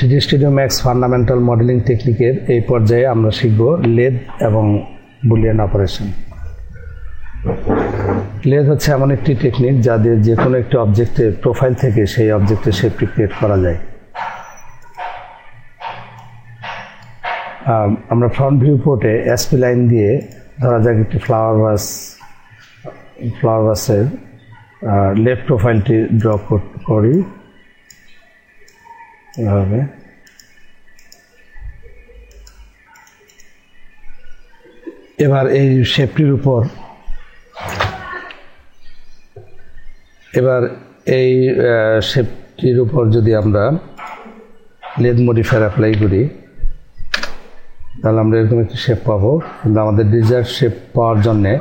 3D Studio Max fundamental modelling টেকনিকের এই পর্যায়ে আমরা শিখব লেদ এবং বুলিয়ান অপারেশন। লেদ হচ্ছে এমন একটি টেকনিক যা দিয়ে যে কোনো একটি অবজেক্টের প্রোফাইল থেকে সেই অবজেক্টের শেপটি ক্রিয়েট করা যায়। আমরা ফ্রন্ট ভিউ পোর্টে এসপি লাইন দিয়ে ধরা যাক একটি ফ্লাওয়ার ভাসের লেফট প্রোফাইলটি ড্র করি এভাবে। এবার এই শেপটির উপর যদি আমরা লেদ মডিফায়ার অ্যাপ্লাই করি তাহলে আমরা এরকম একটি শেপ পাবো, কিন্তু আমাদের ডিজায়ার্ড শেপ পাওয়ার জন্যে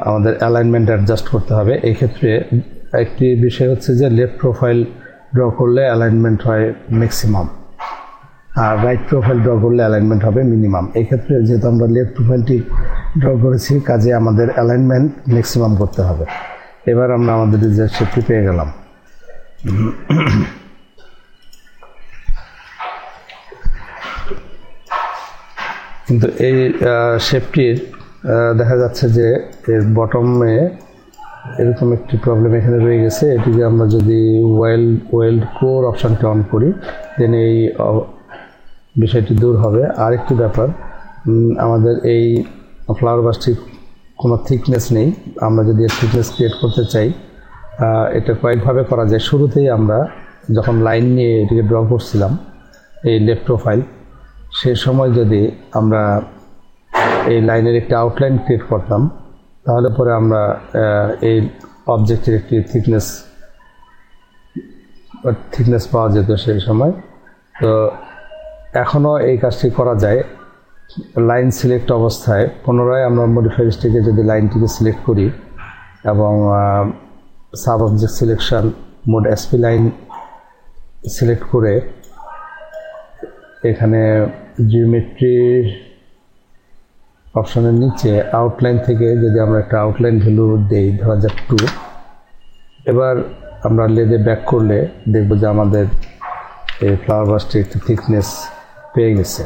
আমাদের অ্যালাইনমেন্ট অ্যাডজাস্ট করতে হবে। এই ক্ষেত্রে একটি বিষয় হচ্ছে যে লেফট প্রোফাইল ড্র করলে অ্যালাইনমেন্ট হয় ম্যাক্সিমাম, আর রাইট প্রোফাইল ড্র করলে অ্যালাইনমেন্ট হবে মিনিমাম। এই ক্ষেত্রে যেহেতু আমরা লেফট প্রোফাইলটি ড্র করেছি, কাজে আমাদের অ্যালাইনমেন্ট ম্যাক্সিমাম করতে হবে। এবার আমরা আমাদের ডিজায়ার্ড শেপটি পেয়ে গেলাম। কিন্তু এই শেপটির দেখা যাচ্ছে যে এর বটমে এরকম একটি প্রবলেম এখানে রয়ে গেছে। এটিকে আমরা যদি ওয়েল্ড কোর অপশানটি অন করি দেন এই বিষয়টি দূর হবে। আরেকটি ব্যাপার, আমাদের এই ফ্লাওয়ার ভাসটির কোনো থিকনেস নেই। আমরা যদি এর থিকনেস ক্রিয়েট করতে চাই, এটা কয়েকভাবে করা যায়। শুরুতেই আমরা যখন লাইন নিয়ে এটিকে ড্র করছিলাম এই লেফট প্রোফাইল, সেই সময় যদি আমরা এই লাইনের একটি আউটলাইন ক্রিয়েট করতাম তাহলে পরে আমরা এই অবজেক্টের একটি থিকনেস পাওয়া যেত সেই সময়। তো এখনও এই কাজটি করা যায়। লাইন সিলেক্ট অবস্থায় পুনরায় আমরা মডিফায়ারটিকে যদি লাইনটিকে সিলেক্ট করি এবং sub object selection mode SP line select করে এখানে জিওমেট্রি অপশনের নিচে আউটলাইন থেকে যদি আমরা একটা আউটলাইন ভ্যালু দেই, ধরা যাক 2, এবার আমরা লেদে ব্যাক করলে দেখব যে আমাদের এই ফ্লাওয়ার ভাসটি একটু থিকনেস পেয়ে গেছে।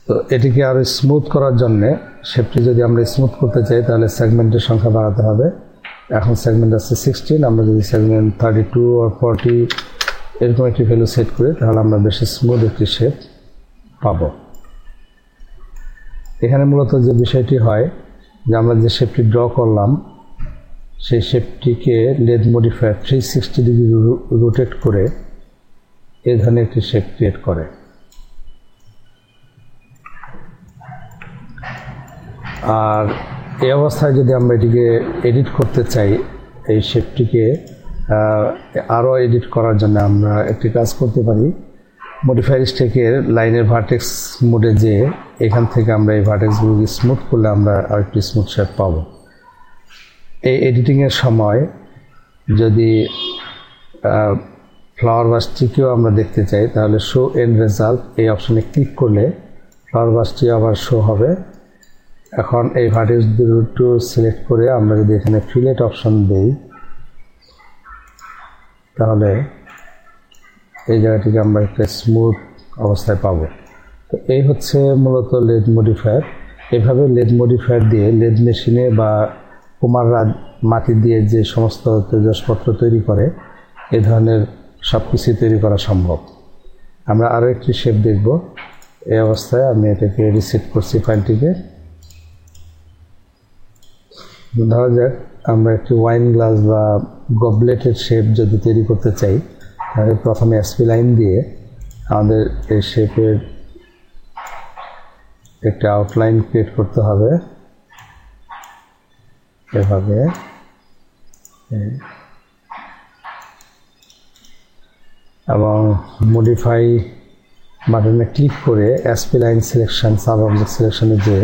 তো এটিকে আরও স্মুথ করার জন্যে শেপটি যদি আমরা স্মুথ করতে চাই তাহলে সেগমেন্টের সংখ্যা বাড়াতে হবে। এখন সেগমেন্ট আছে 16, আমরা যদি সেগমেন্ট 32 or 40 এরকম একটি ভ্যালু সেট করি তাহলে আমরা বেশি স্মুথ একটি শেপ পাবো। এখানে মূলত যে বিষয়টি হয় যে আমরা যে শেপটি ড্র করলাম সেই শেপটিকে লেদ মডিফায়ার 360 ডিগ্রি রোটেট করে এই ধরনের একটি শেপ ক্রিয়েট করে। আর এই অবস্থায় যদি আমরা এটিকে এডিট করতে চাই, এই শেপটিকে আরও এডিট করার জন্য আমরা একটি কাজ করতে পারি। মডিফায়ার স্টেকের লাইনের ভার্টেক্স মোডে যে এখান থেকে আমরা এই ভার্টেক্সগুলোকে স্মুথ করলে আমরা আরেকটি স্মুথ শেপ পাবো। এই এডিটিংয়ের সময় যদি ফ্লাওয়ার ভাসটিকেও আমরা দেখতে চাই তাহলে শো এন্ড রেজাল্ট এই অপশনে ক্লিক করলে ফ্লাওয়ার ভাসটি আবার শো হবে। এখন এই ভার্টেক্স দুটো সিলেক্ট করে আমরা যদি এখানে ফিলেট অপশন দেই তাহলে এই জায়গাটিকে আমরা একটা স্মুথ অবস্থায় পাবো। তো এই হচ্ছে মূলত লেদ মডিফায়ার। এভাবে লেদ মডিফায়ার দিয়ে লেদ মেশিনে বা কুমাররা মাটি দিয়ে যে সমস্ত তেজস্পত্র তৈরি করে এই ধরনের সব কিছুই তৈরি করা সম্ভব। আমরা আরও একটি শেপ দেখব। এই অবস্থায় আমি এটাকে রিসেট করছি ফাইলটিকে। ধরা যাক আমরা একটি ওয়াইন গ্লাস বা গবলেটের শেপ যদি তৈরি করতে চাই তাহলে প্রথমে এসপি লাইন দিয়ে আমাদের এই শেপের একটা আউটলাইন ক্রিয়েট করতে হবে এভাবে। এবং মডিফাই বাটনে ক্লিক করে spline selection sub object সিলেকশনে যে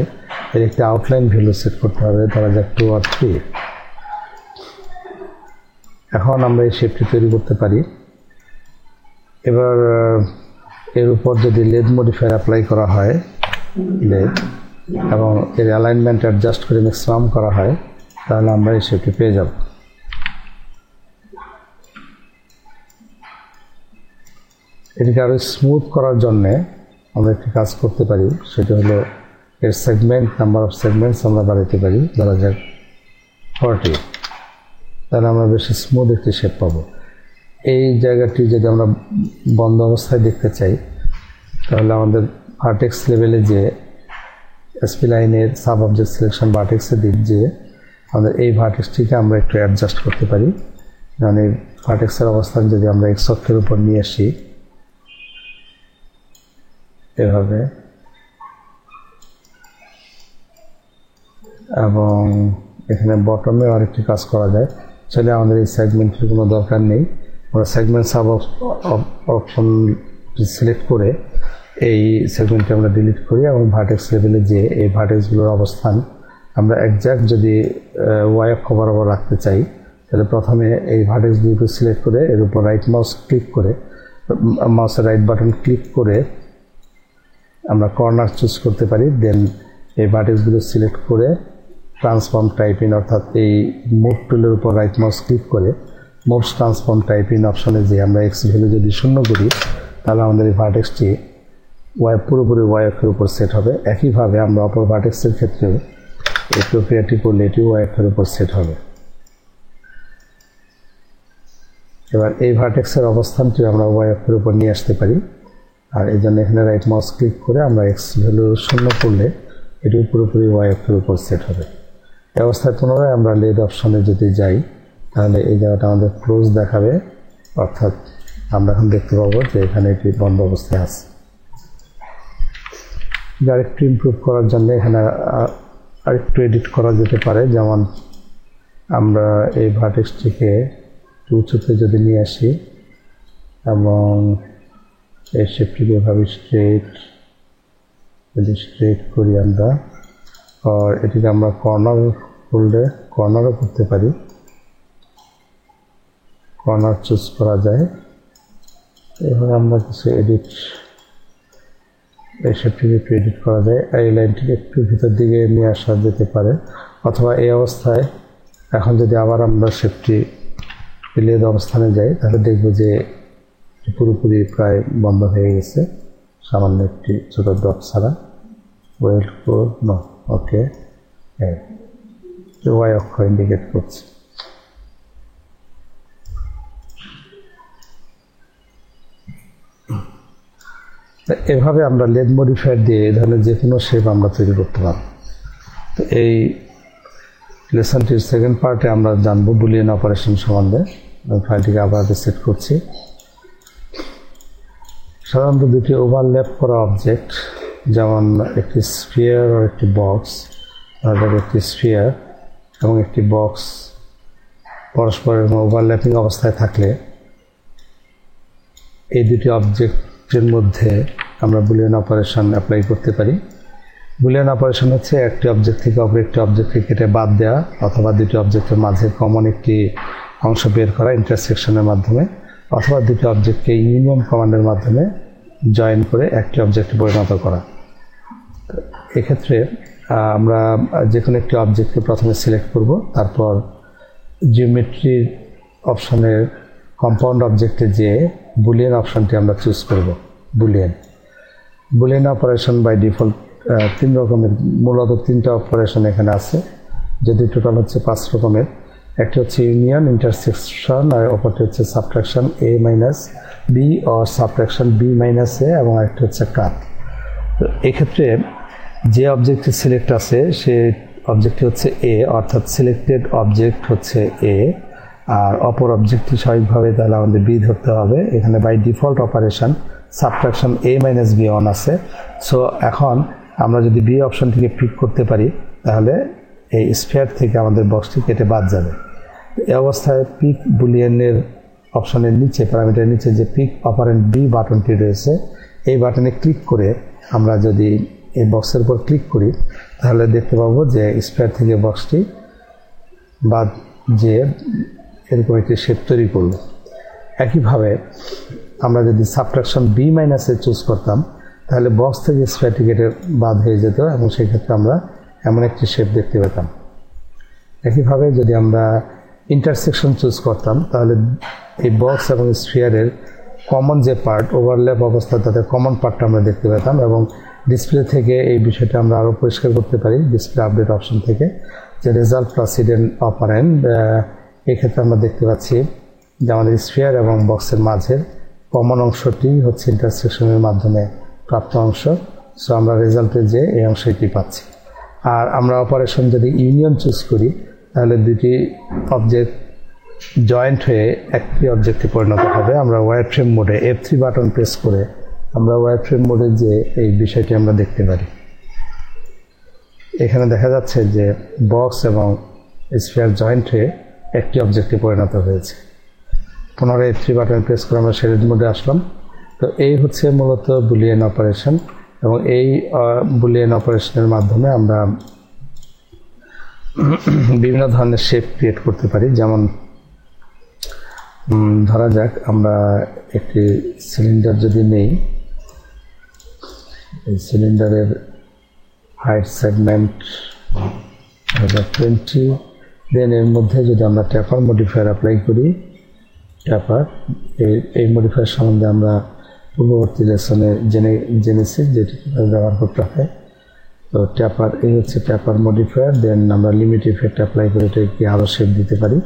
এর একটা আউটলাইন ভ্যালু সেট করতে হবে, ধরা যাক 2 or 3। এখন আমরা এই শেপটি তৈরি করতে পারি। এবার এর উপর যদি লেদ মডিফায়ার অ্যাপ্লাই করা হয় এবং এর অ্যালাইনমেন্ট অ্যাডজাস্ট করে ম্যাক্সিমাম করা হয় তাহলে আমরা এই শেপটি পেয়ে যাব। এটাকে আরও স্মুথ করার জন্যে আমরা একটি কাজ করতে পারি, সেটা হলো এর নাম্বার অফ সেগমেন্টস আমরা বাড়াতে পারি, ধরা যাক 40, তাহলে আমরা বেশি স্মুথ একটি শেপ পাবো। এই জায়গাটি যদি আমরা বন্ধ অবস্থায় দেখতে চাই, তাহলে আমাদের ভার্টেক্স লেভেলে যে এসপি লাইনের সাব অবজেক্ট সিলেকশন ভার্টেক্সের দিক যে আমাদের এই ভার্টেক্সটিকে আমরা একটু অ্যাডজাস্ট করতে পারি। মানে ভার্টেক্সের অবস্থান যদি আমরা এক্স অক্ষের উপর নিয়ে আসি এভাবে, এবং এখানে বটমে আরেকটি কাজ করা যায়। চাইলে আমাদের এই সেগমেন্টের কোনো দরকার নেই, আমরা সেগমেন্ট সাব অপশন সিলেক্ট করে এই সেগমেন্টটি আমরা ডিলিট করি এবং ভার্টেক্স লেভেলে যে এই ভার্টেক্সগুলোর অবস্থান আমরা একজ্যাক্ট যদি ওয়াই অক্ষ বরাবর রাখতে চাই, তাহলে প্রথমে এই ভার্টেক্সগুলোকে সিলেক্ট করে এর উপর রাইট মাউস ক্লিক করে, মাউসের রাইট বাটন ক্লিক করে আমরা কর্নার চুজ করতে পারি। দেন এই ভার্টেক্সগুলো সিলেক্ট করে ট্রান্সফর্ম টাইপ ইন, অর্থাৎ এই মুভ টুলের উপর রাইট মাউস ক্লিক করে মুভস ট্রান্সফর্ম টাইপ ইন অপশনে যে আমরা এক্স ভ্যালু যদি 0 করি, তাহলে আমাদের এই ভার্টেক্সটি পুরোপুরি ওয়াই অক্ষের উপর সেট হবে। একইভাবে আমরা অপর ভার্টেক্সের ক্ষেত্রেও এই প্রক্রিয়াটি করলে এটি ওয়াই অক্ষের উপর সেট হবে। এবার এই ভার্টেক্সের অবস্থানটি আমরা ওয়াই অক্ষের উপর নিয়ে আসতে পারি, আর এই জন্য এখানে রাইট মাউস ক্লিক করে আমরা এক্স ভ্যালু 0 করলে এটি পুরোপুরি ওয়াই অক্ষের উপর সেট হবে। এই অবস্থায় পুনরায় আমরা লেদ অপশনে যদি যাই, তাহলে এই জায়গাটা আমাদের ক্লোজ দেখাবে, অর্থাৎ আমরা এখন দেখতে পাবো যে এখানে এটি বন্ধ অবস্থায় আছে। আরেকটু ইমপ্রুভ করার জন্য এখানে আরেকটু এডিট করা যেতে পারে, যেমন আমরা এই ভার্টেক্সটিকে উঁচুতে যদি নিয়ে আসি এবং এই শেপটিকে এভাবে স্ট্রেট করি আমরা, আর এটিকে আমরা কর্নারও করতে পারি, কর্নার চুজ করা যায়। এবার আমরা কিছু এই শেপটিকে একটু এডিট করা যায়, এই লাইনটিকে একটু ভিতর দিকে নিয়ে আসা যেতে পারে, অথবা এই অবস্থায় এখন যদি আবার আমরা শেপটি লেদ অবস্থানে যাই, তাহলে দেখব যে পুরোপুরি প্রায় বন্ধ হয়ে গেছে, সামান্য একটি ছোট ডট ছাড়া। ওয়েট নো, ওকে, ওয়াই অক্ষ ইন্ডিকেট করছে। এভাবে আমরা লেদ মডিফায়ার দিয়ে এই ধরনের যে কোনো শেপ আমরা তৈরি করতে পারব। তো এই লেসনটির সেকেন্ড পার্টে আমরা জানবো বুলিয়ান অপারেশন সম্বন্ধে। ফাইলটিকে আবার সেট করছি। সাধারণত দুটি ওভারল্যাপ করা অবজেক্ট, যেমন একটি স্ফিয়ার আর একটি বক্স, একটি স্ফিয়ার এবং একটি বক্স পরস্পরের ওভারল্যাপিং অবস্থায় থাকলে এই দুটি অবজেক্টের মধ্যে আমরা বুলিয়ান অপারেশন অ্যাপ্লাই করতে পারি। বুলিয়ান অপারেশন হচ্ছে একটি অবজেক্ট থেকে অপর একটি অবজেক্টকে কেটে বাদ দেওয়া, অথবা দুটি অবজেক্টের মাঝে কমন একটি অংশ বের করা ইন্টারসেকশনের মাধ্যমে, অথবা দুটি অবজেক্টকে ইউনিয়ন কমান্ডের মাধ্যমে জয়েন করে একটি অবজেক্টে পরিণত করা। এক্ষেত্রে আমরা যে কোনো একটি অবজেক্টকে প্রথমে সিলেক্ট করব, তারপর জিওমেট্রি অপশনের কম্পাউন্ড অবজেক্টে যে বুলিয়ান অপশনটি আমরা চুজ করব। বুলিয়ান অপারেশন বাই ডিফল্ট 3 রকমের, মূলত 3টা অপারেশন এখানে আছে, যদি টোটাল হচ্ছে 5 রকমের। একটি হচ্ছে ইউনিয়ন, ইন্টারসেকশন, আর অপরটি হচ্ছে subtraction a minus b or subtraction b minus a, এবং আরেকটি হচ্ছে কাট। তো এক্ষেত্রে যে অবজেক্টটি সিলেক্ট আছে সে অবজেক্টটি হচ্ছে a, অর্থাৎ সিলেক্টেড অবজেক্ট হচ্ছে a, আর অপর অবজেক্টটি স্বাভাবিকভাবে তাহলে আমাদের b ধরতে হবে। এখানে by default operation subtraction a minus b on আছে। সো এখন আমরা যদি b অপশনটিকে পিক করতে পারি, তাহলে এই স্ফিয়ার থেকে আমাদের বক্সটি কেটে বাদ যাবে। এই অবস্থায় পিক বুলিয়ানের অপশনের নিচে, প্যারামিটারের নিচে যে পিক অপারেন্ট বি বাটনটি রয়েছে, এই বাটনে ক্লিক করে আমরা যদি এই বক্সের উপর ক্লিক করি, তাহলে দেখতে পাবো যে স্ফিয়ার থেকে বক্সটি বাদ যে এরকম একটি শেপ তৈরি করলো। একইভাবে আমরা যদি সাবট্রাকশন বি মাইনাসে চুজ করতাম, তাহলে বক্স থেকে স্ফিয়ারটি কেটে বাদ হয়ে যেত, এবং সেই ক্ষেত্রে আমরা এমন একটি শেপ দেখতে পেতাম। একইভাবে যদি আমরা ইন্টারসেকশন চুজ করতাম, তাহলে এই বক্স এবং স্ফিয়ারের কমন যে পার্ট ওভারল্যাপ অবস্থায় তাদের কমন পার্টটা আমরা দেখতে পেতাম, এবং ডিসপ্লে থেকে এই বিষয়টা আমরা আরও পরিষ্কার করতে পারি ডিসপ্লে আপডেট অপশন থেকে, যে রেজাল্ট প্লাস হিডেন অপারেন্ড। এক্ষেত্রে আমরা দেখতে পাচ্ছি যে আমাদের স্ফিয়ার এবং বক্সের মাঝের কমন অংশটি হচ্ছে ইন্টারসেকশনের মাধ্যমে প্রাপ্ত অংশ। সো আমরা রেজাল্টে যে এই অংশটি পাচ্ছি। আর আমরা অপারেশন যদি ইউনিয়ন চুজ করি তাহলে দুটি অবজেক্ট জয়েন্ট হয়ে একটি অবজেক্টে পরিণত হবে। আমরা ওয়্যারফ্রেম মোডে F3 বাটন প্রেস করে আমরা ওয়্যারফ্রেম মোডে যে এই বিষয়টি আমরা দেখতে পারি। এখানে দেখা যাচ্ছে যে বক্স এবং স্ফিয়ার জয়েন্ট হয়ে একটি অবজেক্টে পরিণত হয়েছে। পুনরায় F3 বাটন প্রেস করে আমরা শেডেড মোডে আসলাম। তো এই হচ্ছে মূলত বুলিয়ান অপারেশন, এবং এই বুলিয়ান অপারেশনের মাধ্যমে আমরা বিভিন্ন ধরনের শেপ ক্রিয়েট করতে পারি। যেমন ধরা যাক আমরা একটি সিলিন্ডার যদি নেই, এই সিলিন্ডারের হাইট সেগমেন্ট 20, দেন এর মধ্যে যদি আমরা ট্যাপার মডিফায়ার অ্যাপ্লাই করি, ট্যাপার এই মডিফায়ার সম্বন্ধে আমরা পূর্ববর্তী লেসনে জেনেছি যেটি ব্যবহার করতে হয়। তো ট্যাপার এই হচ্ছে ট্যাপার মডিফায়ার, দেন আমরা লিমিট ইফেক্ট অ্যাপ্লাই করে এটাকে আরও শেপ দিতে পারি।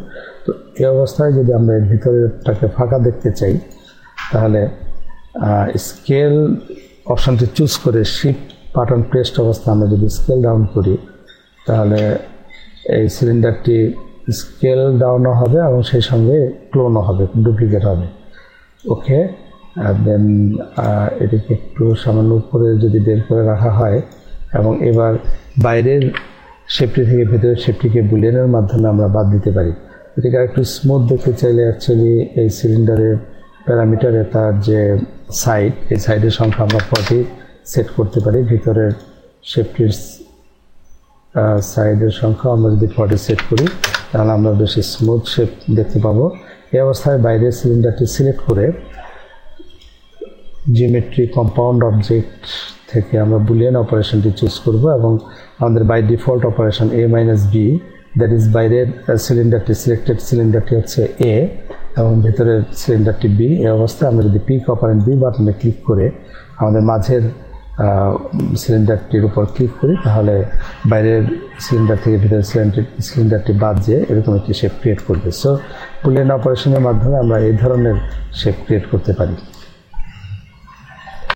তো এই অবস্থায় যদি আমরা এর ভিতরেরটাকে ফাঁকা দেখতে চাই তাহলে স্কেল অপশানটি চুজ করে শিফট বাটন প্রেসড অবস্থা আমরা যদি স্কেল ডাউন করি তাহলে এই সিলিন্ডারটি স্কেল ডাউনও হবে এবং সেই সঙ্গে ক্লোনও হবে, ডুপ্লিকেট হবে। ওকে, দেন এটিকে একটু সামান্য উপরে যদি বের করে রাখা হয় এবং এবার বাইরের শেপটি থেকে ভেতরের শেপটিকে বুলিয়ানের মাধ্যমে আমরা বাদ দিতে পারি। এটিকে একটু স্মুথ দেখতে চাইলে অ্যাকচুয়ালি এই সিলিন্ডারের প্যারামিটারে তার যে সাইড, এই সাইডের সংখ্যা আমরা 40 সেট করতে পারি। ভিতরের শেপটির সাইডের সংখ্যা আমরা যদি 40 সেট করি তাহলে আমরা বেশি স্মুথ শেপ দেখতে পাবো। এই অবস্থায় বাইরের সিলিন্ডারটি সিলেক্ট করে জিওমেট্রি কম্পাউন্ড অবজেক্ট থেকে আমরা বুলিয়ান অপারেশনটি চুজ করব, এবং আমাদের by default operation A-B, that is বাইরের সিলিন্ডারটি সিলেক্টেড সিলিন্ডারটি হচ্ছে A এবং ভেতরের সিলিন্ডারটি B। এই অবস্থায় আমরা যদি পিক অপারেন্ট B বাটনে ক্লিক করে আমাদের মাঝের সিলিন্ডারটির উপর ক্লিক করি তাহলে বাইরের সিলিন্ডার থেকে ভেতরের সিলিন্ডারটি বাদ দিয়ে এরকম একটি শেপ ক্রিয়েট করবে। সো বুলিয়ান অপারেশনের মাধ্যমে আমরা এই ধরনের শেপ ক্রিয়েট করতে পারি।